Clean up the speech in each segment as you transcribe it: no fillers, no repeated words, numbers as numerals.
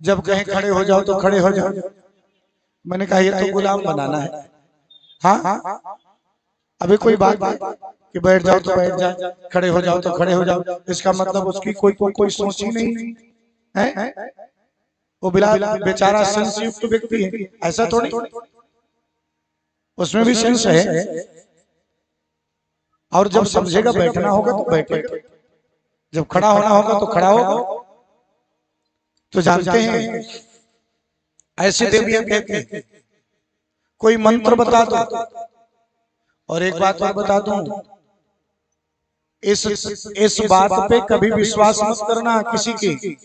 जब कहें खड़े हो जाओ तो खड़े हो जाओ। मैंने कहा ये तो गुलाम बनाना है। हाँ, अभी कोई बात कि बैठ जाओ तो बैठ जाओ, खड़े हो जाओ तो खड़े हो जाओ, इसका मतलब उसकी कोई सोच ही नहीं है। वो बिलाल बेचारा सेंसयुक्त व्यक्ति है, ऐसा थोड़ी, उसमें भी सेंस है। और जब समझेगा बैठना होगा तो बैठेगा, जब खड़ा होना होगा तो खड़ा होगा। तो जानते हैं ऐसे देवियां कहते हैं कोई मंत्र बता दो। और एक बात और बता दूं, इस बात पे कभी विश्वास मत करना किसी की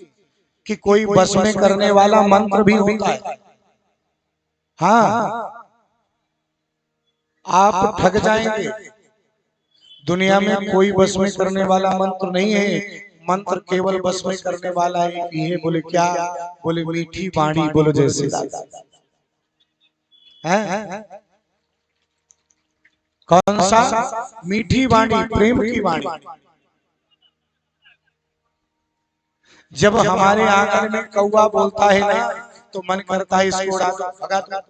कि कोई बस में करने वाला मंत्र भी होता है। हाँ, आप ठग जाएंगे। दुनिया में कोई बस में करने वाला मंत्र नहीं है। मंत्र केवल बस में करने वाला एक ही है। बोले क्या? बोले मीठी वाणी बोलो जैसे है। कौन सा? मीठी वाणी, प्रेम की वाणी। जब हमारे आंगन में कौवा बोलता है ना तो मन करता है इसको उड़ा दो, भगा दो,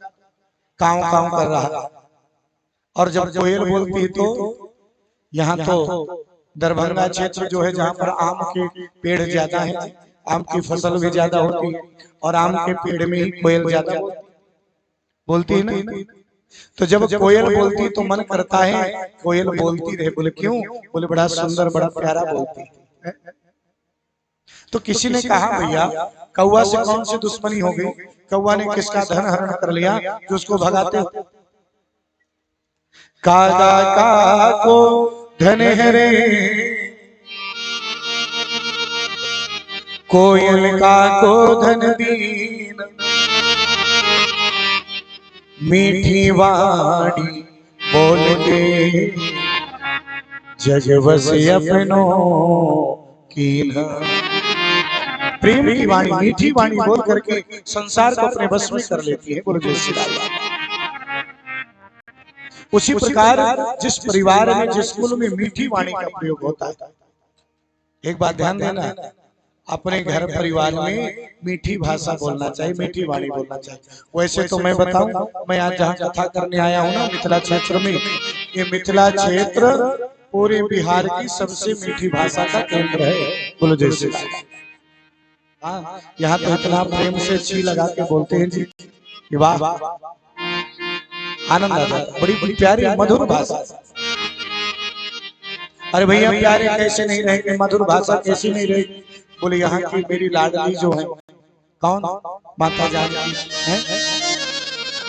काव काव कर रहा। और जब कोयल बोलती है तो यहाँ तो दरभंगा क्षेत्र जो है जहाँ पर आम के पेड़ ज्यादा है, आम की फसल भी ज्यादा होती है और आम के पेड़ में ही कोयल ज्यादा बोलती है ना। तो जब कोयल बोलती तो मन करता है कोयल बोलती रहे। बोले क्यों? बोले बड़ा सुंदर बड़ा प्यारा बोलती है। तो किसी ने कहा भैया कौवा से कौन सी दुश्मनी हो गई? कौवा ने किसका धन हरण कर लिया जो उसको भगाते हो? कागा का को धन हरे कोयल का को धन दीन, मीठी वाणी बोल के जग बस अपनों की न। प्रेम की वाणी, मीठी वाणी बोल करके संसार को अपने बस में कर लेती है। बोलो जय श्री राम। उसी प्रकार जिस परिवार में जिस कुल में मीठी वाणी का प्रयोग होता है, एक बात ध्यान देना, अपने घर परिवार में मीठी भाषा बोलना चाहिए, मीठी वाणी बोलना चाहिए। वैसे तो मैं बताऊं, मैं आज जहाँ कथा करने आया हूँ ना मिथिला क्षेत्र में, ये मिथिला क्षेत्र पूरे बिहार की सबसे मीठी भाषा का केंद्र है। बोलो जय श्री राम। हाँ, यहाँ तो इतना प्रेम से छी लगा के बोलते हैं जी, वाह, आनंद आ जाता। बड़ी प्यारी मधुर भाषा। अरे भैया प्यारे कैसे नहीं रहेंगे, मधुर भाषा कैसी नहीं रहेगी? बोले यहाँ की मेरी लाडली जो है, कौन? माता जानकी है।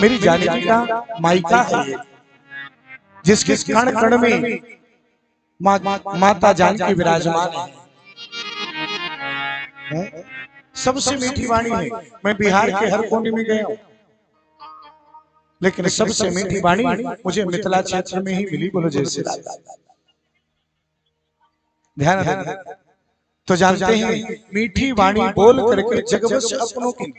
मेरी जानकी का मायका है ये, जिसके कण कण में माता जानकी विराजमान है। सबसे मीठी वाणी है। मैं बिहार के हर कोने में गया हूँ, लेकिन सबसे मीठी वाणी मुझे मिथिला क्षेत्र में ही मिली। बोलो जय श्री राम। ध्यान देना। तो जानते हैं मीठी वाणी बोल करके जगवश अपनों की।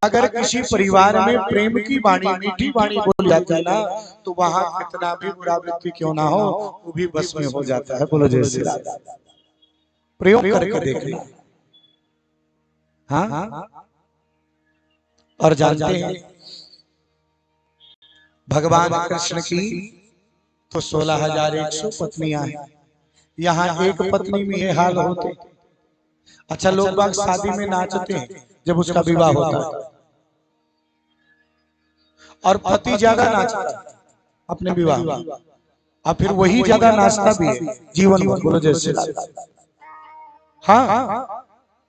अगर किसी परिवार में प्रेम की वाणी, मीठी वाणी बोल जाती है ना, तो वहां कितना भी बुरा व्यक्ति क्यों ना हो वो भी बस में हो जाता है। बोलो जय श्री राम। प्रयोग करके देखना। हाँ, और जानते हैं भगवान कृष्ण की तो 16,100 पत्नियां हैं। यहाँ एक पत्नी में ये हाल होते। अच्छा, लोग बाग शादी में नाचते हैं जब उसका विवाह होता है, और पति ज्यादा नाचता है अपने विवाह में, और फिर वही ज्यादा नाचता भी है जीवन भर। बोलो जय श्री राम। हाँ,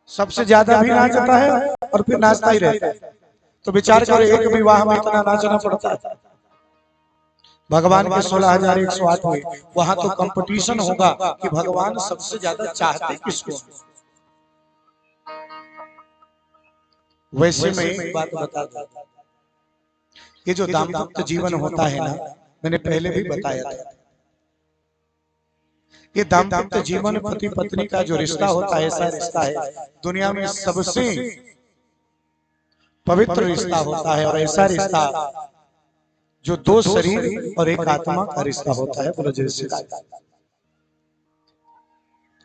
सबसे ज्यादा भी नाचता है और फिर नाचता ही रहता है। तो विचार करो एक विवाह में इतना नाचना पड़ता है। भगवान के 16,108 हुए, वहां तो कंपटीशन होगा कि भगवान सबसे ज्यादा चाहते किसको। वैसे मैं एक बात बता दूं, ये जो दाम्पत्य जीवन होता है ना, मैंने पहले भी बताया था, ये दाम्पत्य जीवन पति पत्नी का जो रिश्ता होता है, ऐसा रिश्ता है दुनिया में सबसे पवित्र रिश्ता होता है। और ऐसा रिश्ता जो दो शरीर और एक आत्मा का रिश्ता होता है। बोलो जय श्री राम।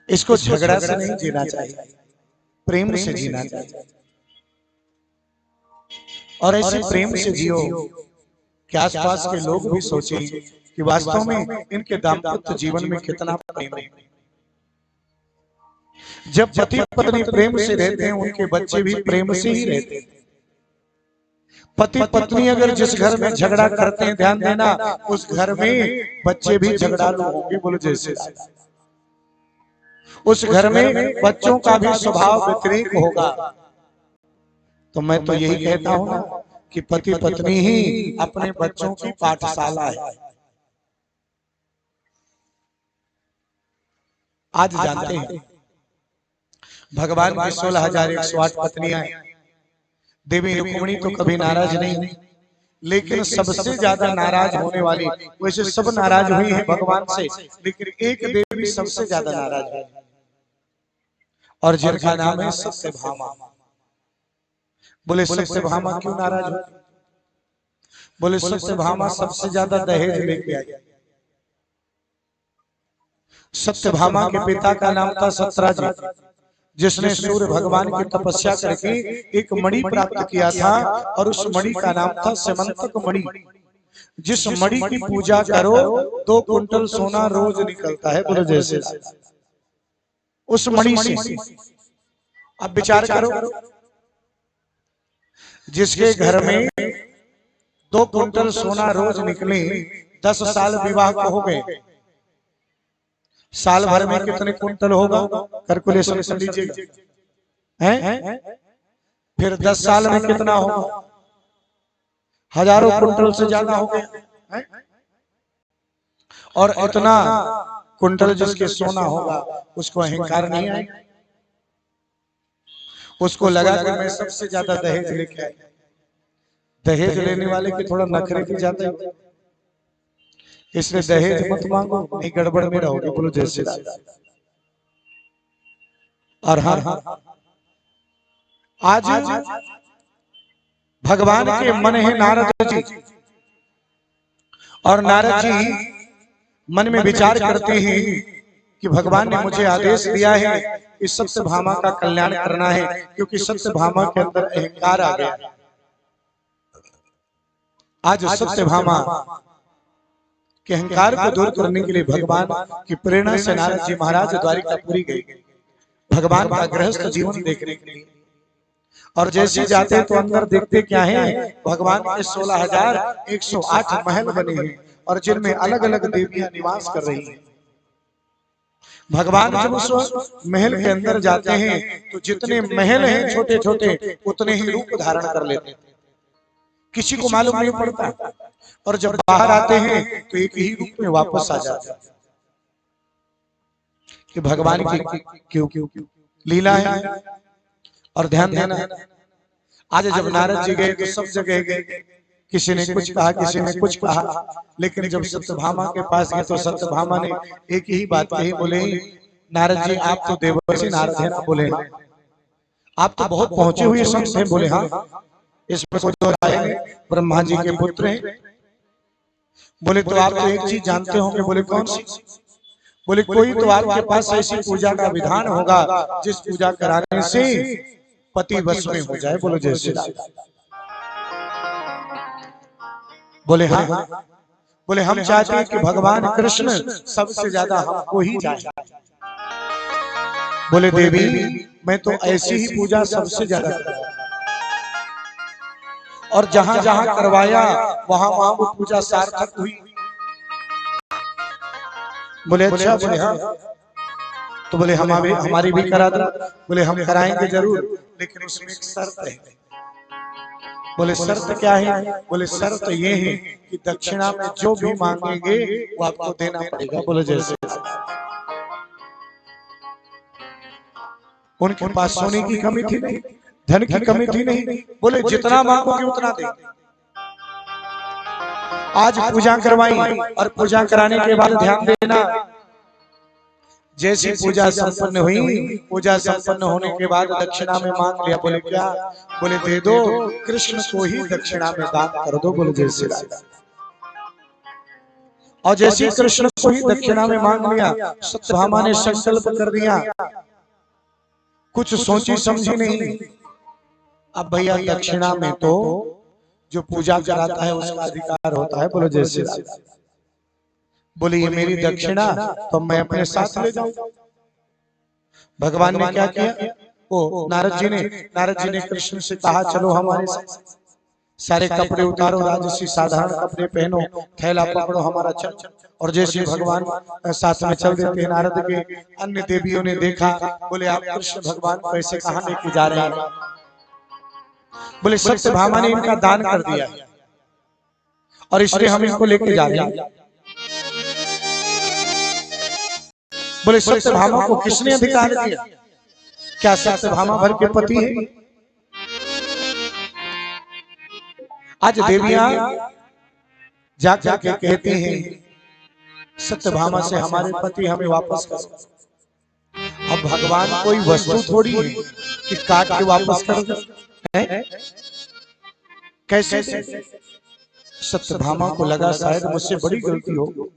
इसको झगड़ा से नहीं जीना चाहिए। प्रेम से जीना चाहिए और ऐसे प्रेम से जियो कि आसपास के लोग भी सोचें कि वास्तव में इनके दाम्पत्य जीवन में कितना प्रेम है। जब पति पत्नी प्रेम से रहते हैं उनके बच्चे भी प्रेम से ही रहते हैं। पति पत्नी अगर जिस घर में झगड़ा करते हैं, ध्यान देना, उस घर में बच्चे भी झगड़ालू होंगे। बोलो जैसे उस घर में बच्चों का भी स्वभाव व्यतिरेक होगा। तो मैं तो यही कहता हूं ना कि पति पत्नी ही अपने बच्चों की पाठशाला है। आज जानते हैं भगवान की 16,108 पत्नियां हैं। देवी रुक्मिणी तो कभी नाराज नहीं, लेकिन सबसे ज्यादा नाराज होने वाली, वैसे सब नाराज हुई है भगवान से, लेकिन एक देवी सबसे ज्यादा नाराज है और जिनका नाम है सत्यभामा। बोले सत्यभामा क्यों नाराज हो? बोले सत्यभामा सबसे ज्यादा दहेज लेके आई। सत्यभामा के पिता का नाम था सत्यराज, जिसने सूर्य भगवान की तपस्या करके एक मणि प्राप्त किया था और उस मणि का नाम था स्यमंतक मणि। जिस मणि की पूजा करो 2 कुंटल सोना रोज निकलता है। बोलो जैसे उस मणि से अब विचार करो, जिसके घर में 2 कुंटल सोना रोज निकले, 10 साल विवाह को हो गए, साल भर में कितने कुंटल होगा? कैलकुलेशन कर लीजिएगा। हैं? फिर 10 साल में कितना होगा? हजारों कुंटल से ज्यादा हो गया। और इतना कुंटल जिसके सोना होगा उसको अहंकार नहीं आएगा। उसको लगा कि मैं सबसे ज्यादा दहेज लेके आया। दहेज लेने वाले की थोड़ा नखरे की जाते हैं, इसलिए दहेज मत मांगो, नहीं गड़बड़ में रहोगे। बोलो जैसे और हाँ, आज भगवान के मन है नारद जी, और नारद जी मन में विचार करते हैं कि भगवान ने मुझे आदेश दिया है कि सत्यभामा का कल्याण करना है, क्योंकि सत्यभामा के अंदर अहंकार आ गया। आज सत्यभामा के अहंकार को दूर करने के लिए भगवान की प्रेरणा से नारद जी महाराज द्वारिकापुरी गए, भगवान का गृहस्थ जीवन देखने के लिए। और जैसे जाते तो अंदर देखते क्या है, भगवान के 16,108 महल बने हैं और जिनमें अलग अलग देवियां निवास कर रही हैं। भगवान जब उस महल के अंदर जाते हैं तो जितने महल हैं छोटे छोटे, उतने ही रूप धारण कर लेते हैं, किसी को मालूम नहीं पड़ता। और जब बाहर आते हैं तो एक ही रूप में वापस आ जाते हैं कि भगवान की क्यों लीला है। और ध्यान देना, आज जब नारद जी गए तो सब जगह गए, किसी ने कुछ कहा, किसी ने कुछ कहा, लेकिन जब सत्यभामा के पास गए तो सत्यभामा ने एक ही बात कही। बोले नारद जी आप तो देवर्षि नारद है ना? बोले आप तो बहुत पहुंचे हुए संत हैं। बोले हाँ, इसमें कोई दो राय नहीं, ब्रह्मा जी के पुत्र हैं। बोले तो आप तो एक चीज जानते होंगे। बोले कौन सी? बोले कोई तो आपके पास ऐसी पूजा का विधान होगा जिस पूजा कराने से पति वश में हो जाए। बोलो जैसे बोले हाँ। बोले हम चाहते हैं कि भगवान कृष्ण सबसे ज्यादा हमको ही चाहे। बोले देवी मैं तो ऐसी ही पूजा सबसे ज्यादा करवाया और जहां जहां करवाया वहां वहां वो पूजा सार्थक हुई। बोले अच्छा? बोले हाँ। तो बोले हमारी भी करा दो। बोले हम कराएंगे जरूर, लेकिन उसमें एक शर्त है। बोले शर्त क्या है? बोले शर्त ये है कि दक्षिणा में जो भी मांगेंगे वो आपको देना पड़ेगा। बोले जैसे उनके पास सोने की कमी थी नहीं, धन की कमी थी नहीं। बोले जितना मांगोगे उतना देंगे। आज पूजा करवाई और पूजा कराने के बाद ध्यान देना, जैसी पूजा संपन्न हुई, पूजा संपन्न होने के बाद दक्षिणा में मांग लिया। बोले क्या? बोले दे दो, कृष्ण को ही दक्षिणा में दान कर दो। बोले जैसे और जैसे कृष्ण को ही दक्षिणा में मांग लिया, सत्यभामा ने संकल्प कर दिया कुछ सोची समझी नहीं। अब भैया दक्षिणा में तो जो पूजा कराता है उसका अधिकार होता है। बोलो जैसे बोले ये मेरी दक्षिणा तो मैं अपने साथ ले जाऊं। भगवान ने क्या किया? वो नारद जी ने कृष्ण से कहा चलो हमारे साथ, सारे कपड़े उतारो, राजसी साधारण कपड़े पहनो, थैला पकड़ो, हमारा चल। और जैसे भगवान साथ में चल देते हैं, नारद के अन्य देवियों ने देखा, बोले आप कृष्ण भगवान को ऐसे कहां लेके जा रहे हैं? बोले सत्यभामा ने इनका दान कर दिया और इसलिए हम इनको लेके जा रहे हैं। बोले सत्यभामा को किसने अधिकार दिया? क्या सत्यभामा भर के पति है? आज देवियां जाग जाग के कहते हैं सत्यभामा से हमारे पति हमें वापस करो। अब भगवान कोई वस्तु थोड़ी है कि काट के वापस कर दे। कैसे? सत्यभामा को लगा शायद मुझसे बड़ी गलती हो,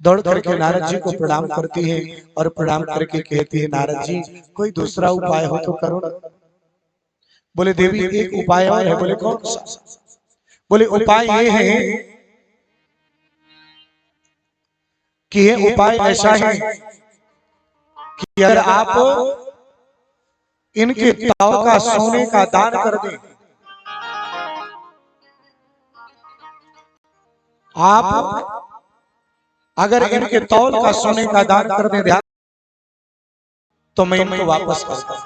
दौड़ करके नारद जी को प्रणाम करती है और प्रणाम करके कहती है नारद जी कोई दूसरा उपाय हो तो करो। बोले देवी एक उपाय और है। बोले कौन सा? बोले उपाय ये है कि ये उपाय ऐसा है कि अगर आप इनके ताव का सोने का दान कर दें, आप अगर इनके तौल का सोने का दान कर दे ध्यान तो मैं इनको वापस कर दूं।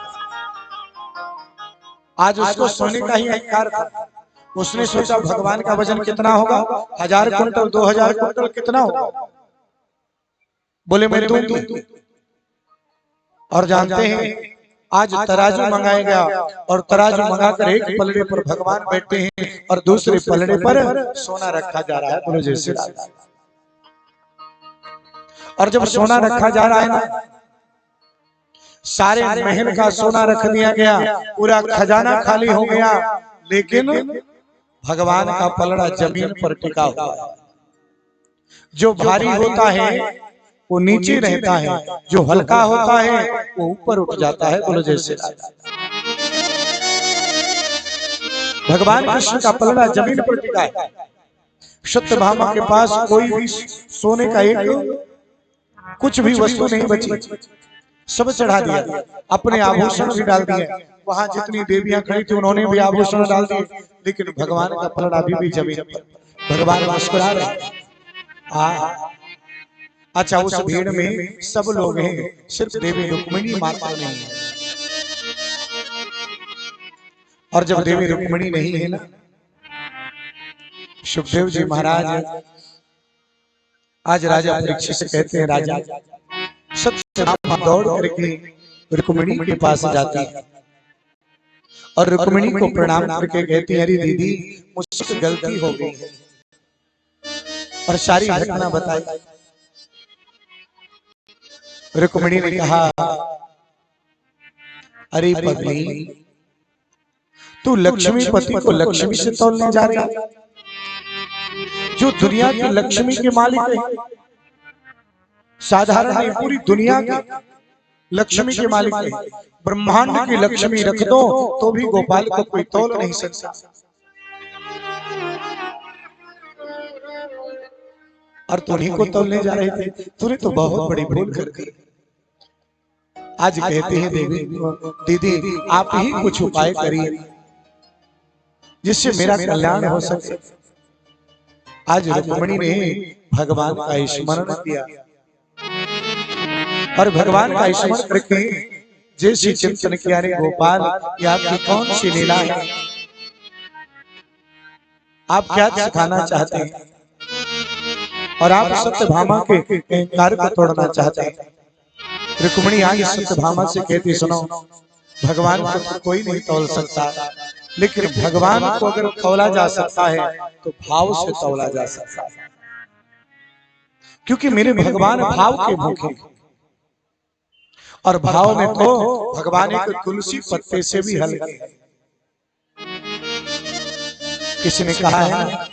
आज उसको सोने का ही अहंकार था। उसने सोचा भगवान का वजन कितना होगा? 1000 कुंटल 2000 कुंटल कितना होगा? बोले मैं दूंगी। और जानते हैं आज तराजू मंगाया गया और तराजू मंगाकर एक पलड़े पर भगवान बैठे हैं और दूसरे पलड़े पर सोना रखा जा रहा है। बोलो जैसे और जब सोना रखा जा रहा है ना, सारे महल का सोना रख दिया गया, पूरा खजाना खाली हो गया, लेकिन भगवान का पलड़ा जमीन पर टिका हुआ है। जो भारी होता है वो नीचे रहता है, जो हल्का होता है वो ऊपर उठ जाता है। बोलो जैसे भगवान कृष्ण का पलड़ा जमीन पर टिका है। सत्यभामा के पास कोई भी सोने का एक कुछ भी वस्तु नहीं बची, सब चढ़ा दिया, अपने आभूषण भी डाल दिए। वहां जितनी देवियां खड़ी थी उन्होंने भी आभूषण डाल दिए, लेकिन भगवान का पलड़ा अभी भी जमीन पर। भगवान मुस्कुरा रहे। अच्छा उस भीड़ में सब लोग हैं, सिर्फ देवी रुक्मिणी मात्र नहीं है। और जब देवी रुक्मिणी नहीं है ना, सुखदेव जी महाराज आज राजा परीक्षित से कहते हैं राजा सत्यभामा दौड़ करके रुक्मिणी के पास जाती है और रुक्मिणी को प्रणाम करके कहती है अरे दीदी मुझसे गलती हो गई और सारी घटना बताई। रुक्मिणी ने कहा अरे पगली तू लक्ष्मीपति को लक्ष्मी से तोलने जा रही है, जो दुनिया की लक्ष्मी के मालिक है, साधारण नहीं पूरी दुनिया की लक्ष्मी के मालिक है, ब्रह्मांड की लक्ष्मी रख दो तो भी गोपाल को कोई तोल नहीं सकता। और तुम्हीं को तोलने जा रहे थे, तूने तो बहुत बड़ी भूल कर दी। आज कहते हैं देवी दीदी आप ही कुछ उपाय करिए जिससे मेरा कल्याण हो सके। आज रुक्मिणी ने भगवान का स्मरण किया और भगवान का स्मरण करके जैसे चिंतन किया रे गोपाल ये आपकी कौन सी लीला है, आप क्या सिखाना चाहते हैं और आप सत्यभामा के अहंकार को तोड़ना चाहते हैं। रुक्मिणी आज सत्यभामा से कहती सुनो भगवान को तो कोई नहीं तोल सकता, लेकिन भगवान को अगर तौला जा सकता है तो भाव से तौला जा सकता है, क्योंकि मेरे भगवान भाव के भूखे और भाव में तो भगवान एक तुलसी पत्ते से भी हल्के। किसी ने कहा है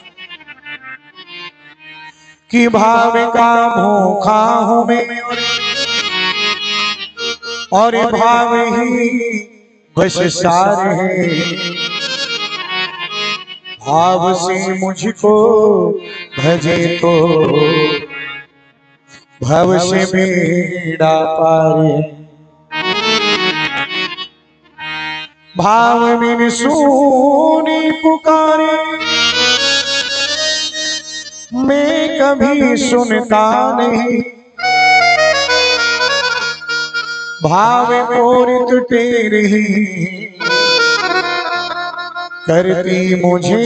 कि भाव का भूखा हूं मैं और ये भाव ही बस सारे हैं, भाव से मुझको भजे तो भव से बेड़ा पारे। भाव बिन सुनी पुकारे मैं कभी सुनता नहीं, भाव पूरित तेरी करती मुझे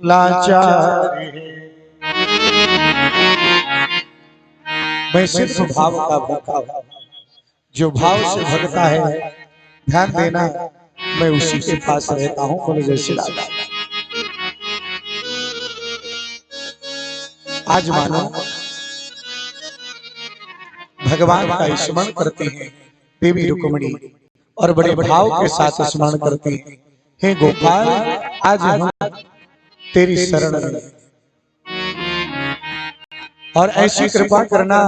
लाचार। मैं सिर्फ भाव का भूखा हूं, जो भाव से भगता है ध्यान देना मैं उसी के पास रहता हूं। बोले जय श्री राम। आज मानो भगवान का स्मरण करते हैं देवी रुक्मिणी और बड़े भाव के साथ स्मरण करते हैं, हे गोपाल आज हम तेरी शरण में, और ऐसी कृपा करना